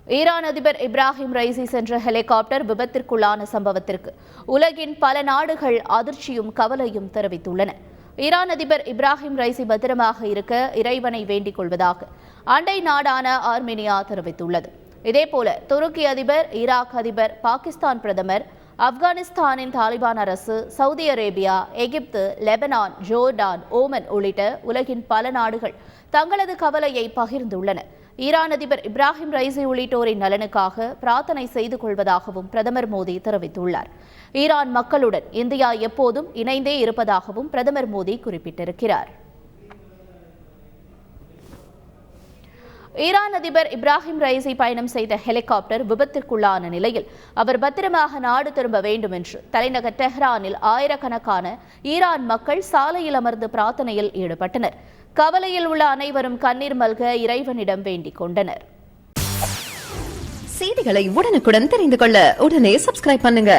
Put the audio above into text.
Iran அதிபர் Ebrahim Raisi சென்ற helicopter விபத்திற்குள்ளான சம்பவத்திற்கு உலகின் பல நாடுகள் அதிர்ச்சியும் கவலையும் தெரிவித்துள்ளன. ஈரான் அதிபர் இப்ராஹிம் ரைசி பத்திரமாக இருக்க இறைவனை வேண்டிக் கொள்வதாக அண்டை நாடான ஆர்மேனியா தெரிவித்துள்ளது. இதேபோல துருக்கி அதிபர், ஈராக் அதிபர், பாகிஸ்தான் பிரதமர், ஆப்கானிஸ்தானின் தாலிபான் அரசு, சவுதி அரேபியா, எகிப்து, லெபனான், ஜோர்டான், ஓமன் உள்ளிட்ட உலகின் பல நாடுகள் தங்களது கவலையை பகிர்ந்துள்ளன. ஈரான் அதிபர் இப்ராஹிம் ரைசி உள்ளிட்டோரின் நலனுக்காக பிரார்த்தனை செய்து கொள்வதாகவும் பிரதமர் மோடி தெரிவித்துள்ளார். ஈரான் மக்களுடன் இந்தியா எப்போதும் இணைந்தே இருப்பதாகவும் பிரதமர் மோடி குறிப்பிட்டிருக்கிறார். ஈரான் அதிபர் இப்ராஹிம் ரைசி பயணம் செய்த ஹெலிகாப்டர் விபத்திற்குள்ளான நிலையில் அவர் பத்திரமாக நாடு திரும்ப வேண்டும் என்று தலைநகர் டெஹ்ரானில் ஆயிரக்கணக்கான ஈரான் மக்கள் சாலையில் அமர்ந்து பிரார்த்தனையில் ஈடுபட்டனர். கவலையில் உள்ள அனைவரும் கண்ணீர் மல்க இறைவனிடம் வேண்டிக் கொண்டனர். செய்திகளை உடனுக்குடன் தெரிந்து கொள்ள உடனே சப்ஸ்கிரைப் பண்ணுங்க.